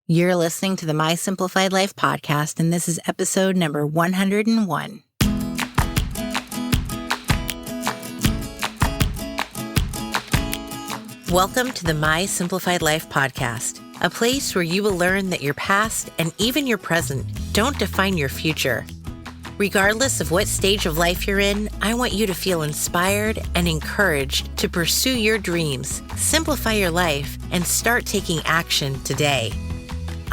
You're listening to the My Simplified Life podcast, and this is episode number 101. Welcome to the My Simplified Life podcast, a place where you will learn that your past and even your present don't define your future. Regardless of what stage of life you're in, I want you to feel inspired and encouraged to pursue your dreams, simplify your life, and start taking action today.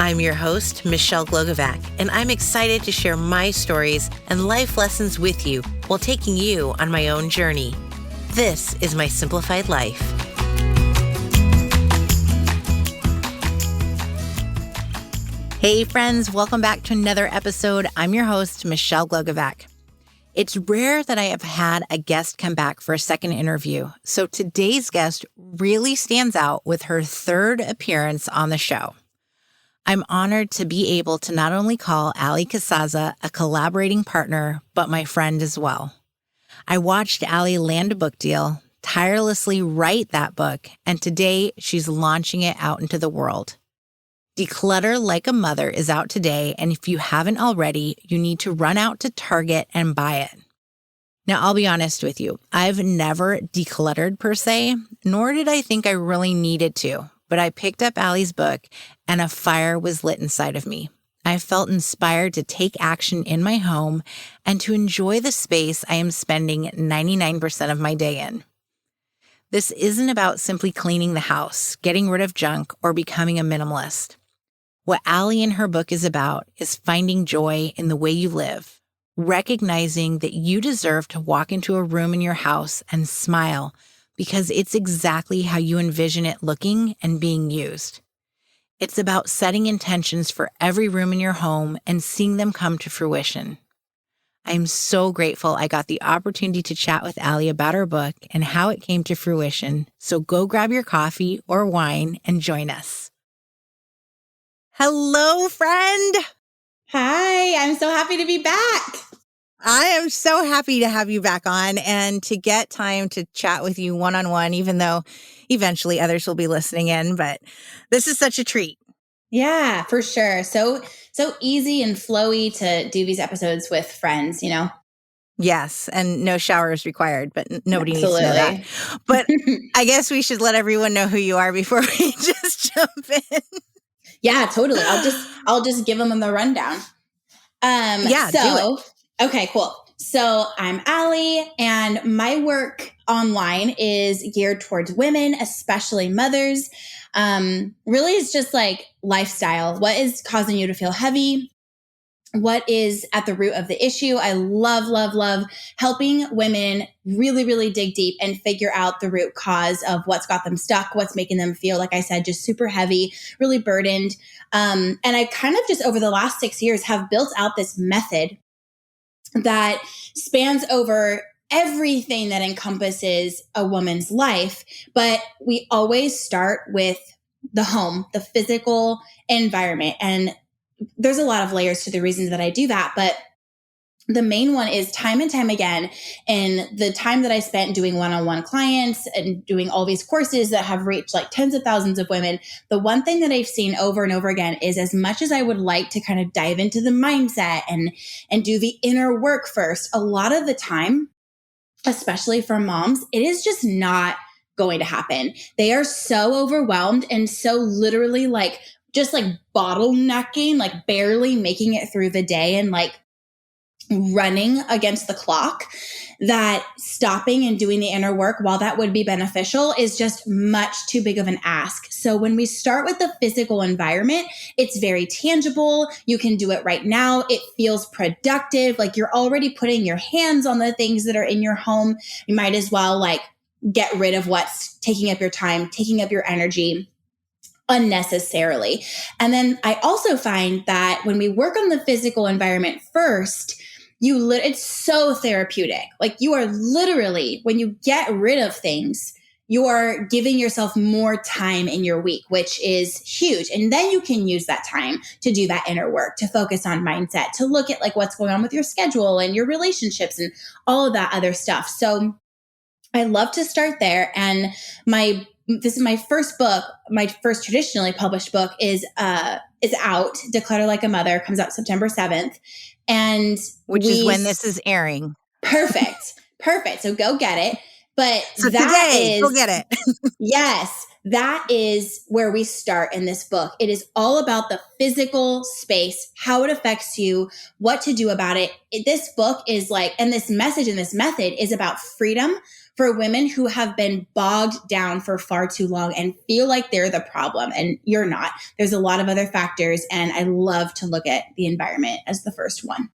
I'm your host, Michelle Glogovac, and I'm excited to share my stories and life lessons with you while taking you on my own journey. This is My Simplified Life. Hey friends, welcome back to another episode. I'm your host, Michelle Glogovac. It's rare that I have had a guest come back for a second interview, so today's guest really stands out with her third appearance on the show. I'm honored to be able to not only call Allie Casazza a collaborating partner, but my friend as well. I watched Allie land a book deal, tirelessly write that book, and today she's launching it out into the world. Declutter Like a Mother is out today, and if you haven't already, you need to run out to Target and buy it. Now, I'll be honest with you, I've never decluttered per se, nor did I think I really needed to. But I picked up Allie's book and a fire was lit inside of me. I felt inspired to take action in my home and to enjoy the space I am spending 99% of my day in. This isn't about simply cleaning the house, getting rid of junk, or becoming a minimalist. What Allie in her book is about is finding joy in the way you live, recognizing that you deserve to walk into a room in your house and smile because it's exactly how you envision it looking and being used. It's about setting intentions for every room in your home and seeing them come to fruition. I'm so grateful I got the opportunity to chat with Allie about her book and how it came to fruition, so go grab your coffee or wine and join us. Hello, friend. Hi, I'm so happy to be back. I am so happy to have you back on and to get time to chat with you one-on-one, even though eventually others will be listening in, but this is such a treat. Yeah, for sure. So easy and flowy to do these episodes with friends, you know? Yes, and no showers required, but nobody Absolutely. needs to know that. But I guess we should let everyone know who you are before we just jump in. Yeah, totally. I'll just give them the rundown. Do it. Okay, cool. So I'm Allie, and my work online is geared towards women, especially mothers. Really, it's just like lifestyle. What is causing you to feel heavy? What is at the root of the issue? I love helping women really, really dig deep and figure out the root cause of what's got them stuck, what's making them feel, like I said, just super heavy, really burdened. And I kind of just over the last 6 years have built out this method that spans over everything that encompasses a woman's life. But we always start with the home, the physical environment. And there's a lot of layers to the reasons that I do that. But the main one is time and time again, and the time that I spent doing one-on-one clients and doing all these courses that have reached like tens of thousands of women, the one thing that I've seen over and over again is as much as I would like to kind of dive into the mindset and do the inner work first, a lot of the time, especially for moms, it is just not going to happen. They are so overwhelmed and so literally like just like bottlenecking, like barely making it through the day and like running against the clock, that stopping and doing the inner work, while that would be beneficial, is just much too big of an ask. So when we start with the physical environment, it's very tangible. You can do it right now. It feels productive. Like you're already putting your hands on the things that are in your home. You might as well like get rid of what's taking up your time, taking up your energy unnecessarily. And then I also find that when we work on the physical environment first, it's so therapeutic. Like you are literally, when you get rid of things, you are giving yourself more time in your week, which is huge. And then you can use that time to do that inner work, to focus on mindset, to look at like what's going on with your schedule and your relationships and all of that other stuff. So I love to start there. And this is my first book. My first traditionally published book is is out. Declutter Like a Mother comes out September 7th. And which is when this is airing. Perfect. So go get it. But So that today, is, go get it. yes, that is where we start in this book. It is all about the physical space, how it affects you, what to do about it. This book is like, and this message and this method is about freedom for women who have been bogged down for far too long and feel like they're the problem, and you're not. There's a lot of other factors, and I love to look at the environment as the first one.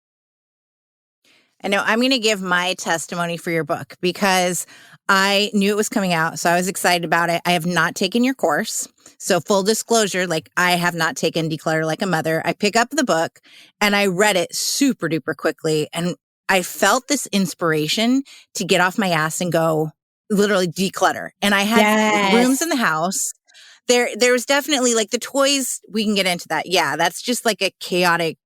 I know I'm going to give my testimony for your book because I knew it was coming out, so I was excited about it. I have not taken your course. So full disclosure, like I have not taken Declutter Like a Mother. I pick up the book and I read it super duper quickly. And I felt this inspiration to get off my ass and go literally declutter. And I had rooms in the house. There was definitely like the toys. We can get into that. Yeah, that's just like a chaotic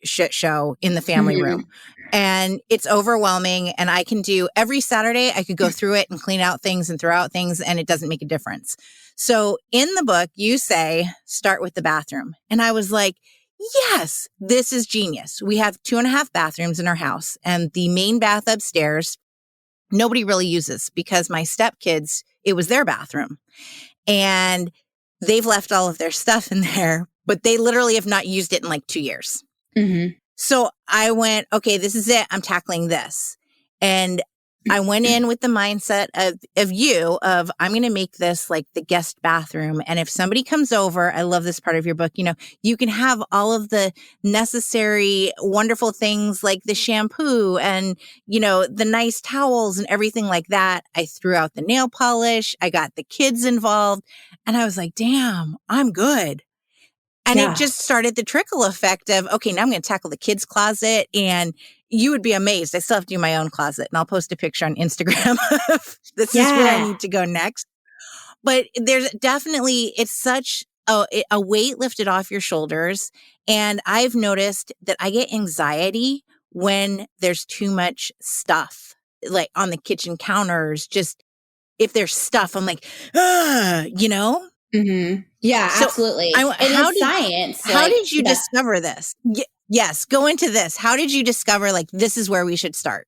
shit show in the family room. And it's overwhelming. And I can do every Saturday, I could go through it and clean out things and throw out things, and it doesn't make a difference. So in the book, you say, start with the bathroom. And I was like, yes, this is genius. We have 2.5 bathrooms in our house, and the main bath upstairs, nobody really uses because my stepkids, it was their bathroom. And they've left all of their stuff in there, but they literally have not used it in like 2 years. So I went, okay, this is it. I'm tackling this. And I went in with the mindset of I'm going to make this like the guest bathroom. And if somebody comes over, I love this part of your book, you can have all of the necessary, wonderful things like the shampoo and, the nice towels and everything like that. I threw out the nail polish. I got the kids involved, and I was like, damn, I'm good. And it just started the trickle effect of, okay, now I'm going to tackle the kids' closet. And you would be amazed. I still have to do my own closet. And I'll post a picture on Instagram of this is where I need to go next. But there's definitely, it's such a weight lifted off your shoulders. And I've noticed that I get anxiety when there's too much stuff, like on the kitchen counters. Just if there's stuff, I'm like, Yeah, So absolutely. It's science. How did you discover this? Yes, go into this. How did you discover like this is where we should start?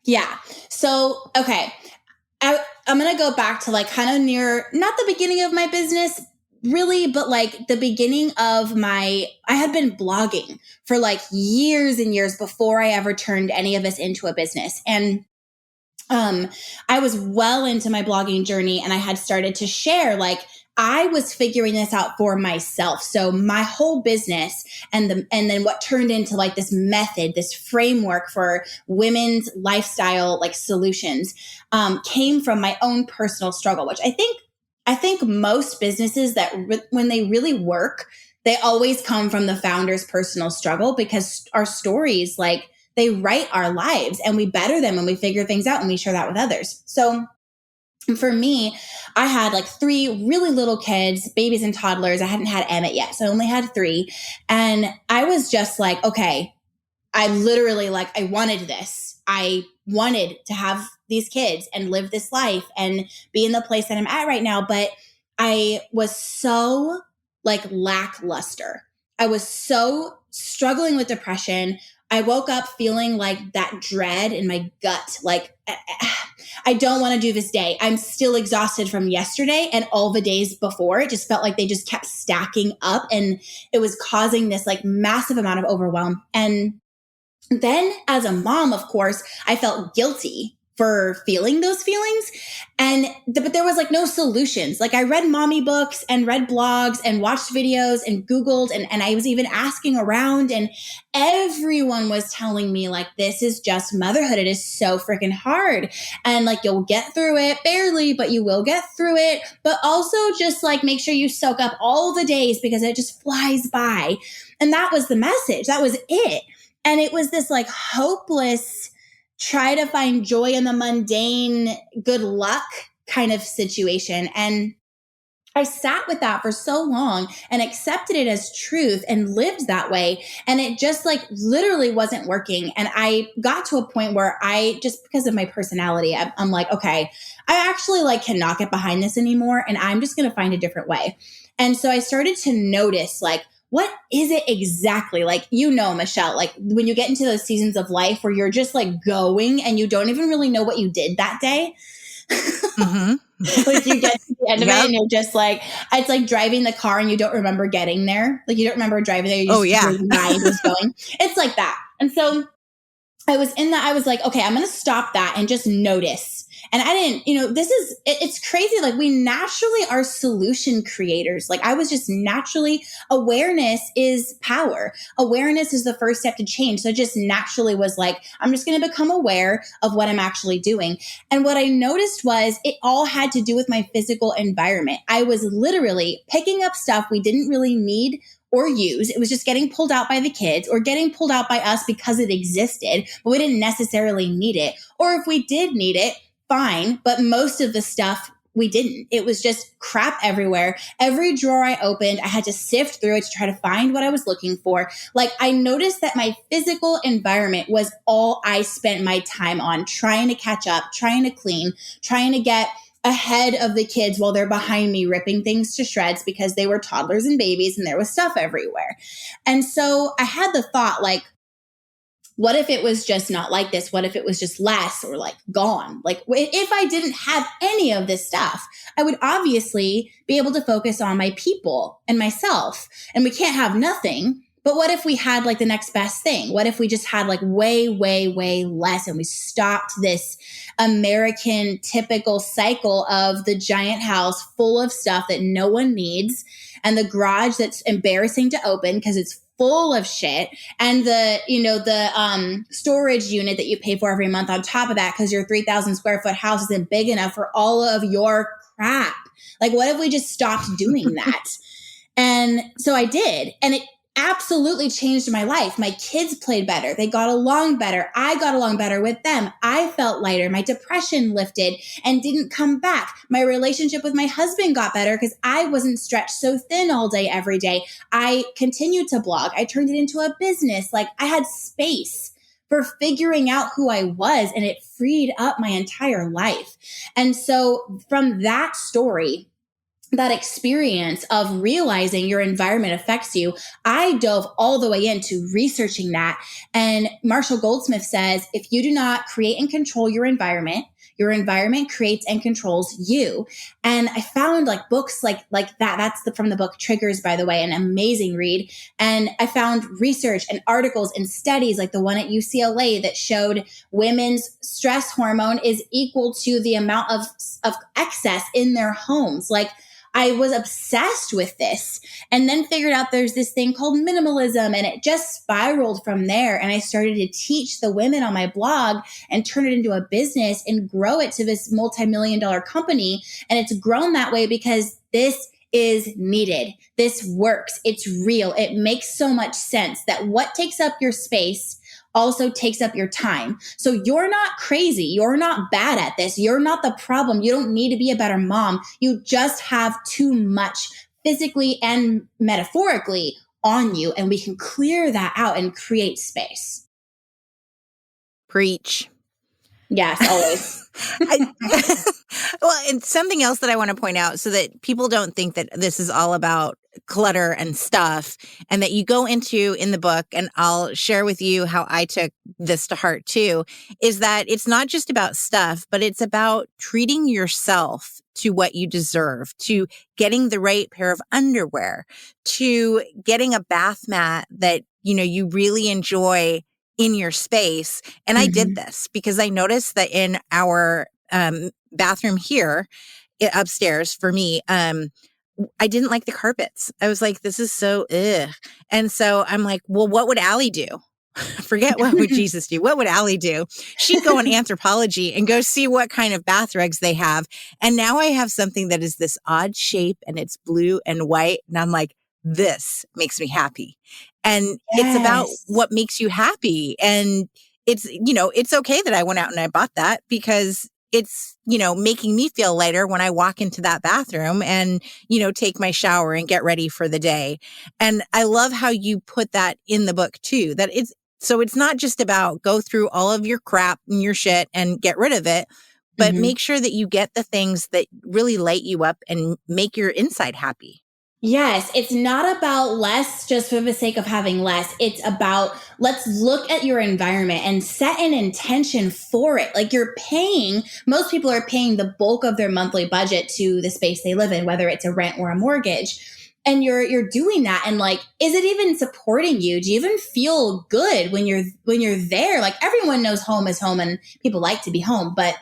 Yeah. So, okay. I'm going to go back to like kind of near, not the beginning of my business really, but like the beginning of I had been blogging for like years and years before I ever turned any of this into a business. And I was well into my blogging journey, and I had started to share like I was figuring this out for myself. So my whole business and then what turned into like this method, this framework for women's lifestyle like solutions came from my own personal struggle, which I think most businesses that when they really work, they always come from the founder's personal struggle, because our stories, like they write our lives and we better them when we figure things out and we share that with others. So for me, I had like 3 really little kids, babies and toddlers. I hadn't had Emmett yet, so I only had 3. And I was just like, okay, I literally like, I wanted this. I wanted to have these kids and live this life and be in the place that I'm at right now. But I was so like lackluster. I was so struggling with depression. I woke up feeling like that dread in my gut, like I don't want to do this day. I'm still exhausted from yesterday and all the days before. It just felt like they just kept stacking up, and it was causing this like massive amount of overwhelm. And then as a mom, of course, I felt guilty for feeling those feelings. But there was like no solutions. Like I read mommy books and read blogs and watched videos and Googled, and I was even asking around, and everyone was telling me like, this is just motherhood. It is so freaking hard. And like, you'll get through it barely, but you will get through it. But also just like, make sure you soak up all the days because it just flies by. And that was the message. That was it. And it was this like hopeless, try to find joy in the mundane, good luck kind of situation. And I sat with that for so long and accepted it as truth and lived that way. And it just like literally wasn't working. And I got to a point where just because of my personality, I'm like, okay, I actually like cannot get behind this anymore. And I'm just going to find a different way. And so I started to notice like what is it exactly? Like, Michelle, like when you get into those seasons of life where you're just like going and you don't even really know what you did that day. Mm-hmm. Like you get to the end of Yep. it and you're just like, it's like driving the car and you don't remember getting there. Like you don't remember driving there. Your mind was going. It's like that. And so I was in that. I was like, okay, I'm going to stop that and just notice. And I didn't, it's crazy. Like we naturally are solution creators. Like I was just naturally, awareness is power. Awareness is the first step to change. So just naturally was like, I'm just going to become aware of what I'm actually doing. And what I noticed was it all had to do with my physical environment. I was literally picking up stuff we didn't really need or use. It was just getting pulled out by the kids or getting pulled out by us because it existed, but we didn't necessarily need it. Or if we did need it, fine. But most of the stuff we didn't. It was just crap everywhere. Every drawer I opened, I had to sift through it to try to find what I was looking for. Like I noticed that my physical environment was all I spent my time on, trying to catch up, trying to clean, trying to get ahead of the kids while they're behind me ripping things to shreds because they were toddlers and babies and there was stuff everywhere. And so I had the thought like, what if it was just not like this? What if it was just less or like gone? Like if I didn't have any of this stuff, I would obviously be able to focus on my people and myself. And we can't have nothing. But what if we had like the next best thing? What if we just had like way, way, way less and we stopped this American typical cycle of the giant house full of stuff that no one needs and the garage that's embarrassing to open because it's full of shit and the storage unit that you pay for every month on top of that because your 3,000 square foot house isn't big enough for all of your crap. Like what if we just stopped doing that? And so I did. And it absolutely changed my life. My kids played better. They got along better. I got along better with them. I felt lighter. My depression lifted and didn't come back. My relationship with my husband got better because I wasn't stretched so thin all day, every day. I continued to blog. I turned it into a business. Like I had space for figuring out who I was and it freed up my entire life. And so from that story, that experience of realizing your environment affects you, I dove all the way into researching that. And Marshall Goldsmith says, if you do not create and control your environment creates and controls you. And I found like books like that. That's from the book Triggers, by the way, an amazing read. And I found research and articles and studies like the one at UCLA that showed women's stress hormone is equal to the amount of excess in their homes. Like I was obsessed with this and then figured out there's this thing called minimalism and it just spiraled from there. And I started to teach the women on my blog and turn it into a business and grow it to this multi-million-dollar company. And it's grown that way because this is needed. This works. It's real. It makes so much sense that what takes up your space also takes up your time. So you're not crazy. You're not bad at this. You're not the problem. You don't need to be a better mom. You just have too much physically and metaphorically on you. And we can clear that out and create space. Preach. Yes, always. Well, and something else that I want to point out so that people don't think that this is all about clutter and stuff and that you go into in the book, and I'll share with you how I took this to heart too, is that it's not just about stuff, but it's about treating yourself to what you deserve, to getting the right pair of underwear, to getting a bath mat that, you really enjoy in your space. And I did this because I noticed that in our bathroom here upstairs for me, I didn't like the carpets. I was like, this is so ugh. And so I'm like, well, what would Allie do? Forget what would Jesus do. What would Allie do? She'd go on Anthropology and go see what kind of bath rugs they have. And now I have something that is this odd shape and it's blue and white. And I'm like, this makes me happy. And it's about what makes you happy. And it's, it's okay that I went out and I bought that because it's, making me feel lighter when I walk into that bathroom and, take my shower and get ready for the day. And I love how you put that in the book too, that it's not just about go through all of your crap and your shit and get rid of it, but make sure that you get the things that really light you up and make your inside happy. Yes, it's not about less just for the sake of having less. It's about let's look at your environment and set an intention for it. Like most people are paying the bulk of their monthly budget to the space they live in, whether it's a rent or a mortgage. And you're doing that, and like, is it even supporting you? Do you even feel good when you're there? Like, everyone knows home is home and people like to be home, but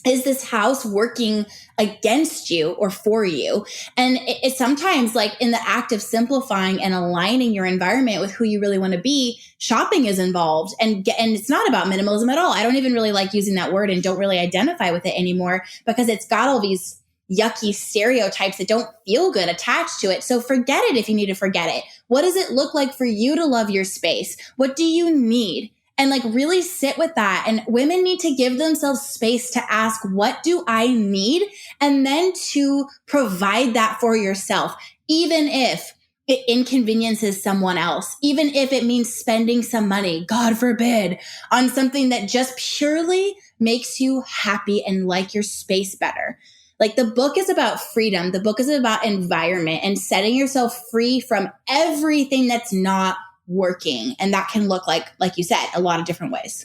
is this house working against you or for you? And it's sometimes, like, in the act of simplifying and aligning your environment with who you really want to be, shopping is involved. And it's not about minimalism at all. I don't even really like using that word and don't really identify with it anymore, because it's got all these yucky stereotypes that don't feel good attached to it. So forget it if you need to forget it. What does it look like for you to love your space? What do you need? And like, really sit with that. And women need to give themselves space to ask, what do I need? And then to provide that for yourself, even if it inconveniences someone else, even if it means spending some money, God forbid, on something that just purely makes you happy and like your space better. Like, the book is about freedom. The book is about environment and setting yourself free from everything that's not working. And that can look like you said, a lot of different ways.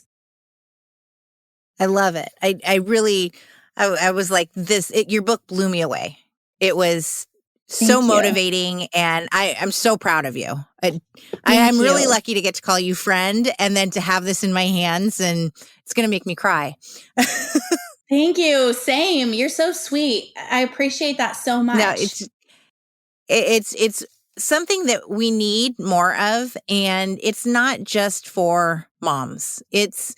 I love it. I was like your book blew me away. It was so Thank you. motivating, and I'm so proud of you. I'm Thank really you. lucky to get to call you friend, and then to have this in my hands, and it's going to make me cry. Thank you. Same. You're so sweet. I appreciate that so much. No, it's something that we need more of, and it's not just for moms. It's,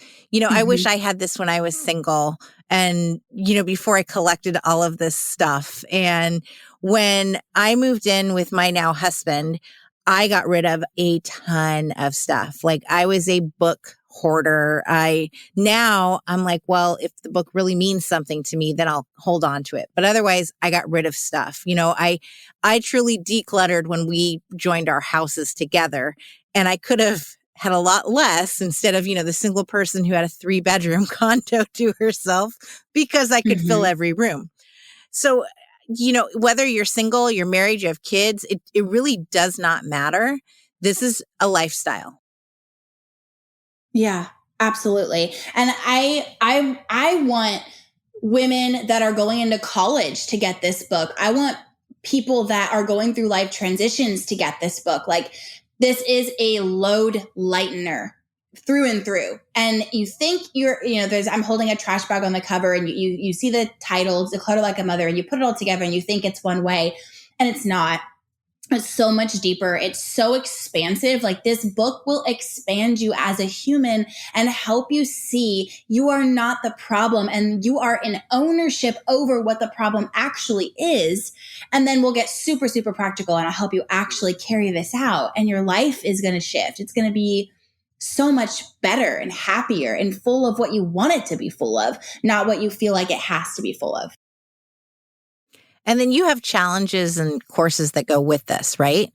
I wish I had this when I was single, and, before I collected all of this stuff. And when I moved in with my now husband, I got rid of a ton of stuff. Like, I was a book hoarder. Now I'm like, well, if the book really means something to me, then I'll hold on to it. But otherwise, I got rid of stuff. I truly decluttered when we joined our houses together, and I could have had a lot less instead of, the single person who had a 3-bedroom condo to herself, because I could fill every room. So, whether you're single, you're married, you have kids, it really does not matter. This is a lifestyle. Yeah, absolutely. And I want women that are going into college to get this book. I want people that are going through life transitions to get this book. Like, this is a load lightener through and through. And you think I'm holding a trash bag on the cover, and you see the title, Declutter Like a Mother, and you put it all together and you think it's one way, and it's not. It's so much deeper. It's so expansive. Like, this book will expand you as a human and help you see you are not the problem, and you are in ownership over what the problem actually is. And then we'll get super, super practical, and I'll help you actually carry this out. And your life is going to shift. It's going to be so much better and happier and full of what you want it to be full of, not what you feel like it has to be full of. And then you have challenges and courses that go with this, right?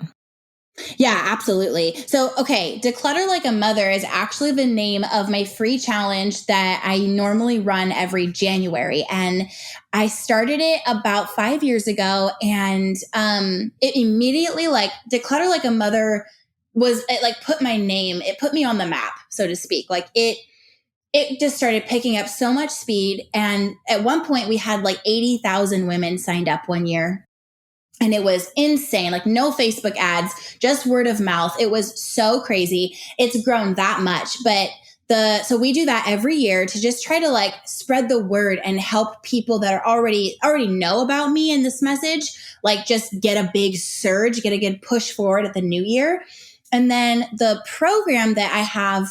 Yeah, absolutely. So, okay, Declutter Like a Mother is actually the name of my free challenge that I normally run every January. And I started it about 5 years ago, and it immediately, like, Declutter Like a Mother put my name, it put me on the map, so to speak. Like, it just started picking up so much speed. And at one point we had like 80,000 women signed up one year. And it was insane. Like, no Facebook ads, just word of mouth. It was so crazy. It's grown that much. But so we do that every year to just try to like spread the word and help people that are already know about me and this message, like, just get a big surge, get a good push forward at the new year. And then the program that I have,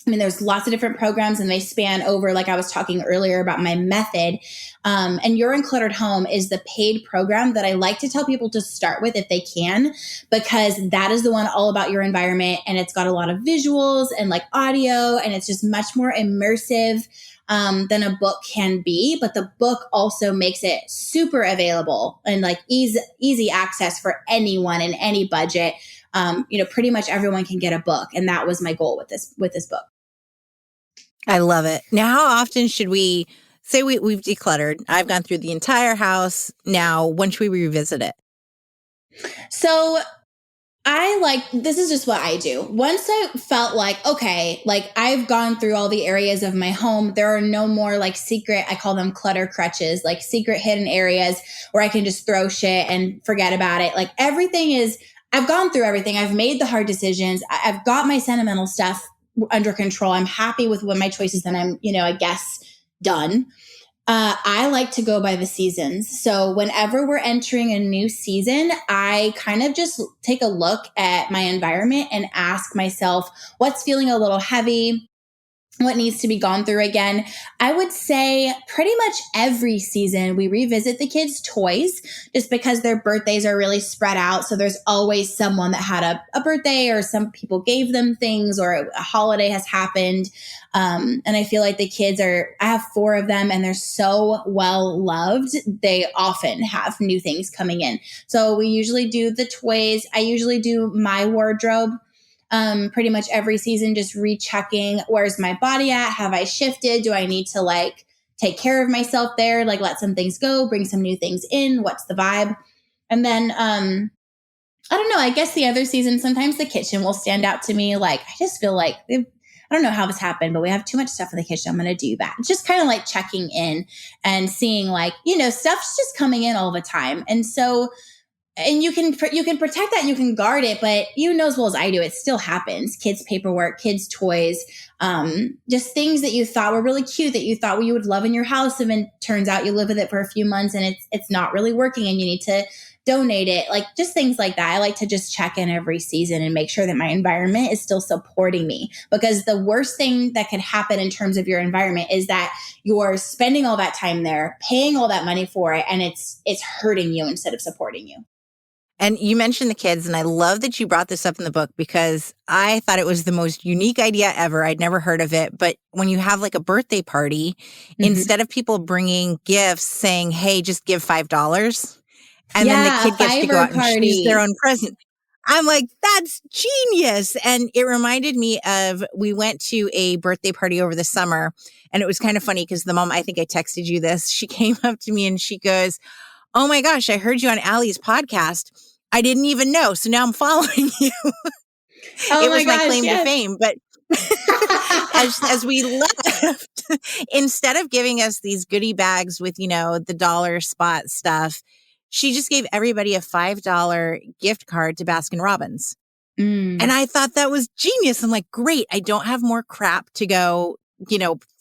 there's lots of different programs, and they span over, like I was talking earlier about my method. And Your Uncluttered Home is the paid program that I like to tell people to start with if they can, because that is the one all about your environment. And it's got a lot of visuals and like audio, and it's just much more immersive than a book can be. But the book also makes it super available and like easy access for anyone in any budget. Pretty much everyone can get a book. And that was my goal with this book. I love it. Now, how often should we say we've decluttered? I've gone through the entire house. Now, when should we revisit it? So this is just what I do. Once I felt like, okay, like I've gone through all the areas of my home, there are no more like secret, I call them clutter crutches, like secret hidden areas where I can just throw shit and forget about it. Like I've gone through everything. I've made the hard decisions. I've got my sentimental stuff under control. I'm happy with what my choices, and I'm, I guess, done. I like to go by the seasons. So whenever we're entering a new season, I kind of just take a look at my environment and ask myself, what's feeling a little heavy? What needs to be gone through again? I would say pretty much every season we revisit the kids' toys just because their birthdays are really spread out. So there's always someone that had a birthday, or some people gave them things, or a holiday has happened. And I feel like I have 4 of them and they're so well loved. They often have new things coming in. So we usually do the toys. I usually do my wardrobe. Pretty much every season, just rechecking, where's my body at? Have I shifted? Do I need to like take care of myself there? Like let some things go, bring some new things in. What's the vibe? And then, I don't know, I guess the other season, sometimes the kitchen will stand out to me. Like, I just feel like, I don't know how this happened, but we have too much stuff in the kitchen. I'm going to do that. It's just kind of like checking in and seeing like, stuff's just coming in all the time. And so, and you can protect that and you can guard it, but you know as well as I do, it still happens. Kids' paperwork, kids' toys, just things that you thought were really cute, that you thought you would love in your house, and then turns out you live with it for a few months and it's not really working and you need to donate it. Like just things like that. I like to just check in every season and make sure that my environment is still supporting me, because the worst thing that could happen in terms of your environment is that you're spending all that time there, paying all that money for it, and it's hurting you instead of supporting you. And you mentioned the kids, and I love that you brought this up in the book because I thought it was the most unique idea ever. I'd never heard of it. But when you have like a birthday party, instead of people bringing gifts saying, hey, just give $5, and then the kid gets to go out and choose their own present. I'm like, that's genius. And it reminded me of, we went to a birthday party over the summer, and it was kind of funny because the mom, I think I texted you this, she came up to me and she goes, oh my gosh, I heard you on Allie's podcast. I didn't even know. So now I'm following you. Oh it was my gosh, claim yes. to fame. But as we left, instead of giving us these goodie bags with, the dollar spot stuff, she just gave everybody a $5 gift card to Baskin Robbins. And I thought that was genius. I'm like, great. I don't have more crap to go,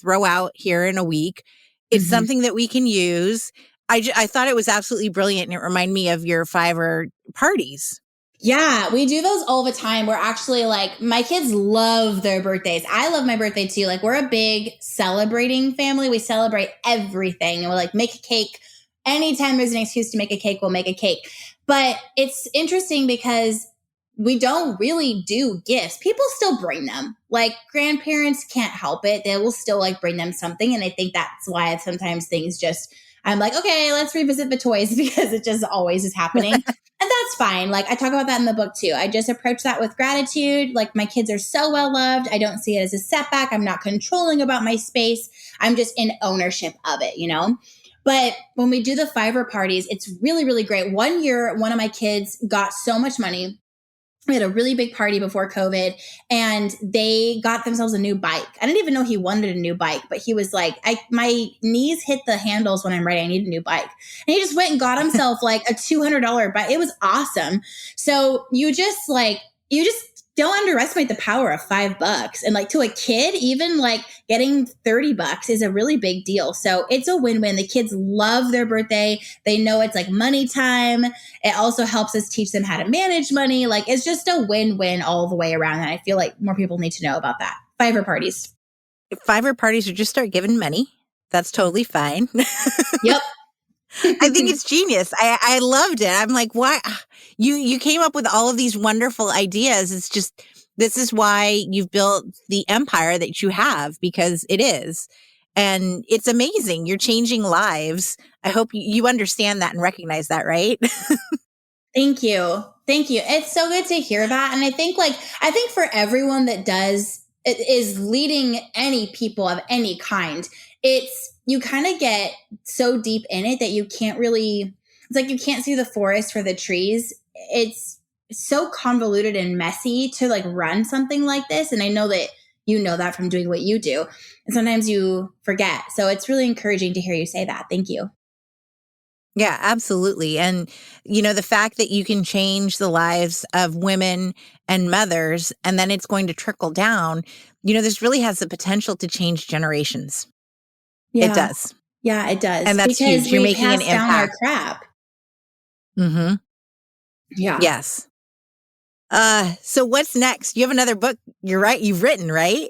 throw out here in a week. It's something that we can use. I thought it was absolutely brilliant, and it reminded me of your Fiverr parties. Yeah, we do those all the time. We're actually like, my kids love their birthdays. I love my birthday too. Like, we're a big celebrating family. We celebrate everything. And we'll like make a cake. Anytime there's an excuse to make a cake, we'll make a cake. But it's interesting because we don't really do gifts. People still bring them. Like, grandparents can't help it. They will still like bring them something. And I think that's why sometimes things just, I'm like, okay, let's revisit the toys, because it just always is happening. And that's fine. Like, I talk about that in the book too. I just approach that with gratitude. Like, my kids are so well loved. I don't see it as a setback. I'm not controlling about my space. I'm just in ownership of it, But when we do the Fiverr parties, it's really, really great. One year, one of my kids got so much money. We had a really big party before COVID, and they got themselves a new bike. I didn't even know he wanted a new bike, but he was like, my knees hit the handles when I'm ready. I need a new bike. And he just went and got himself like a $200 bike. It was awesome. So you just don't underestimate the power of $5. And like, to a kid, even like getting $30 is a really big deal. So it's a win-win. The kids love their birthday. They know it's like money time. It also helps us teach them how to manage money. Like, it's just a win-win all the way around. And I feel like more people need to know about that. Fiverr parties. Fiverr parties, or just start giving money. That's totally fine. Yep. I think it's genius. I loved it. I'm like, why? You came up with all of these wonderful ideas. It's just, this is why you've built the empire that you have, because it is. And it's amazing. You're changing lives. I hope you understand that and recognize that, right? Thank you. Thank you. It's so good to hear that. And I think for everyone that is leading any people of any kind, you kind of get so deep in it that you can't really, it's like you can't see the forest for the trees. it's so convoluted and messy to like run something like this. And I know that you know that from doing what you do. And sometimes you forget. So it's really encouraging to hear you say that. Thank you. Yeah, absolutely. And, the fact that you can change the lives of women and mothers, and then it's going to trickle down, this really has the potential to change generations. It Yeah. does. Yeah, it does. And that's Because huge. You're we making an pass down our impact. crap. Mm-hmm. Yeah. Yes. So what's next? You have another book. You're right. You've written, right?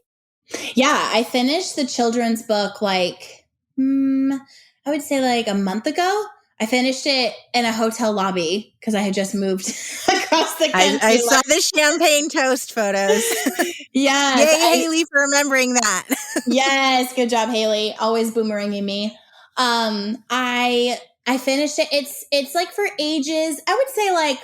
Yeah. I finished the children's book I would say like a month ago. I finished it in a hotel lobby because I had just moved across the country. I saw the champagne toast photos. Yes. Yay, Haley, for remembering that. Yes. Good job, Haley. Always boomeranging me. I finished it. It's like for ages, I would say like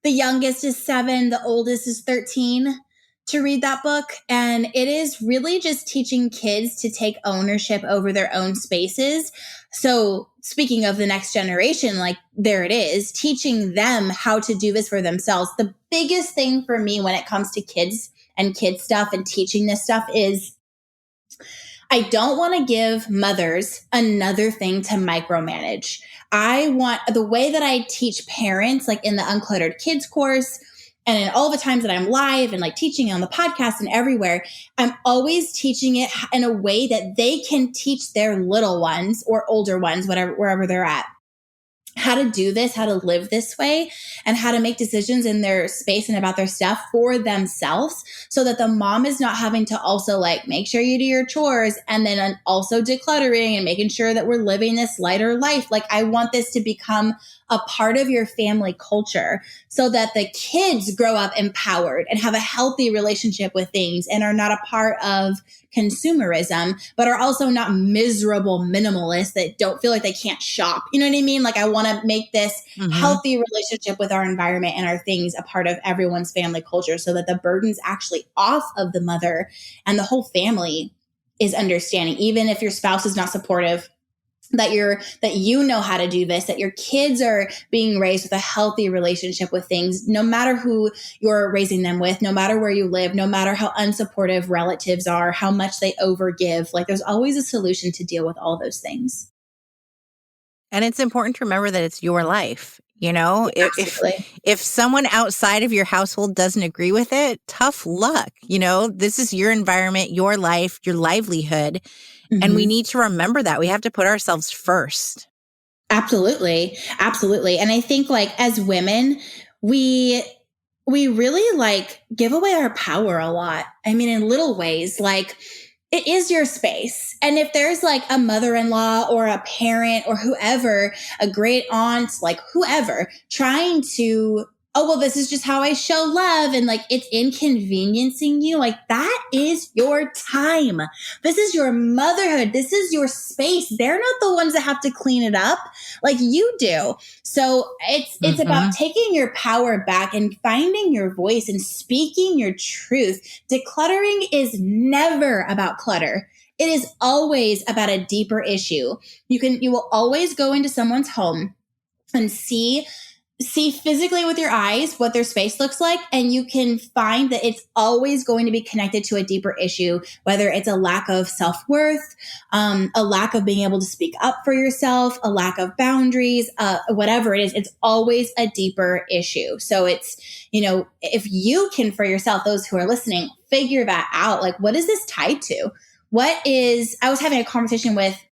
the youngest is 7, the oldest is 13 to read that book. And it is really just teaching kids to take ownership over their own spaces. So, speaking of the next generation, like there it is, teaching them how to do this for themselves. The biggest thing for me when it comes to kids and kid stuff and teaching this stuff is I don't want to give mothers another thing to micromanage. I want the way that I teach parents, like in the Uncluttered Kids course, and in all the times that I'm live and like teaching on the podcast and everywhere, I'm always teaching it in a way that they can teach their little ones or older ones, wherever they're at, how to do this, how to live this way, and how to make decisions in their space and about their stuff for themselves so that the mom is not having to also like make sure you do your chores and then also decluttering and making sure that we're living this lighter life. Like I want this to become a part of your family culture so that the kids grow up empowered and have a healthy relationship with things and are not a part of consumerism, but are also not miserable minimalists that don't feel like they can't shop. You know what I mean? Like I want to make this healthy relationship with our environment and our things a part of everyone's family culture so that the burden's actually off of the mother and the whole family is understanding, even if your spouse is not supportive, that you know how to do this, that your kids are being raised with a healthy relationship with things, no matter who you're raising them with, no matter where you live, no matter how unsupportive relatives are, how much they overgive. Like there's always a solution to deal with all those things. And it's important to remember that it's your life. Absolutely. If someone outside of your household doesn't agree with it, tough luck. This is your environment, your life, your livelihood. And we need to remember that we have to put ourselves first. Absolutely. Absolutely. And I think like as women, we really like give away our power a lot. I mean, in little ways, like it is your space. And if there's like a mother-in-law or a parent or whoever, a great aunt, like whoever trying to, oh, well, this is just how I show love. And like, it's inconveniencing you. Like that is your time. This is your motherhood. This is your space. They're not the ones that have to clean it up like you do. So it's about taking your power back and finding your voice and speaking your truth. Decluttering is never about clutter. It is always about a deeper issue. You will always go into someone's home and see physically with your eyes what their space looks like. And you can find that it's always going to be connected to a deeper issue, whether it's a lack of self-worth, a lack of being able to speak up for yourself, a lack of boundaries, whatever it is, it's always a deeper issue. So it's, if you can, for yourself, those who are listening, figure that out. Like, what is this tied to? I was having a conversation with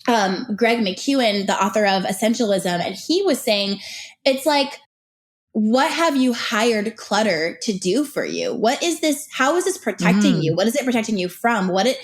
Greg McEwen, the author of Essentialism, and he was saying, it's like, what have you hired clutter to do for you? What is this? How is this protecting you? What is it protecting you from? What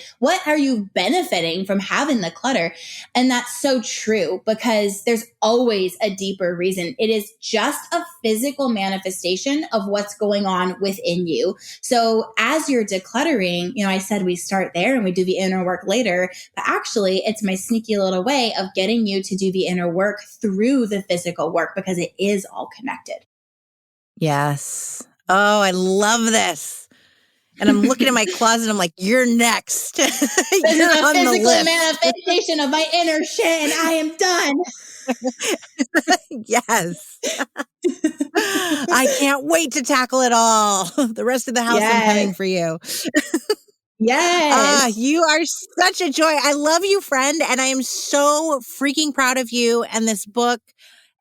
are you benefiting from having the clutter? And that's so true because there's always a deeper reason. It is just a physical manifestation of what's going on within you. So as you're decluttering, I said we start there and we do the inner work later, but actually it's my sneaky little way of getting you to do the inner work through the physical work because it is all connected. Yes. Oh, I love this. And I'm looking at my closet. I'm like, you're next. You're This is a on the physical list. manifestation of my inner shit, and I am done. Yes. I can't wait to tackle it all. The rest of the house, I'm coming for you. Yes. You are such a joy. I love you, friend. And I am so freaking proud of you and this book.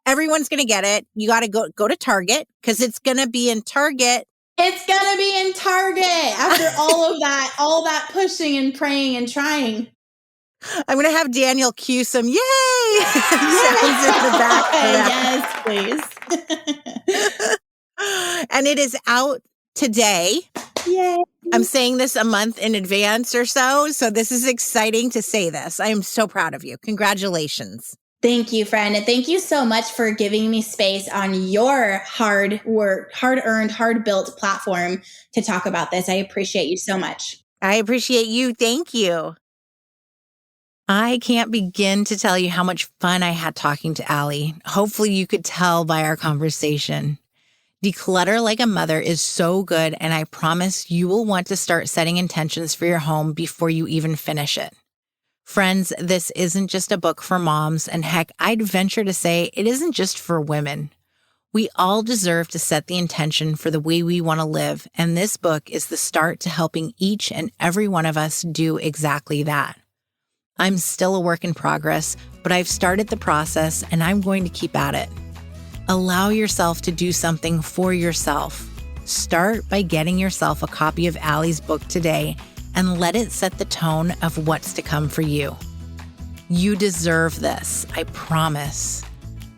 Everyone's going to get it. You got to go to Target because it's going to be in Target. It's going to be in Target after all that pushing and praying and trying. I'm going to have Daniel cue some yay sounds in the back for that. Yes, please. And it is out today. Yay. I'm saying this a month in advance or so. So this is exciting to say this. I am so proud of you. Congratulations. Thank you, friend. And thank you so much for giving me space on your hard-earned, hard-built platform to talk about this. I appreciate you so much. I appreciate you. Thank you. I can't begin to tell you how much fun I had talking to Allie. Hopefully you could tell by our conversation. Declutter Like a Mother is so good, and I promise you will want to start setting intentions for your home before you even finish it. Friends, this isn't just a book for moms, and heck, I'd venture to say it isn't just for women. We all deserve to set the intention for the way we want to live, and this book is the start to helping each and every one of us do exactly that. I'm still a work in progress, but I've started the process, and I'm going to keep at it. Allow yourself to do something for yourself. Start by getting yourself a copy of Allie's book today and let it set the tone of what's to come for you. You deserve this, I promise.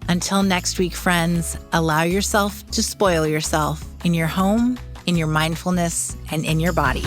Until next week, friends, allow yourself to spoil yourself in your home, in your mindfulness, and in your body.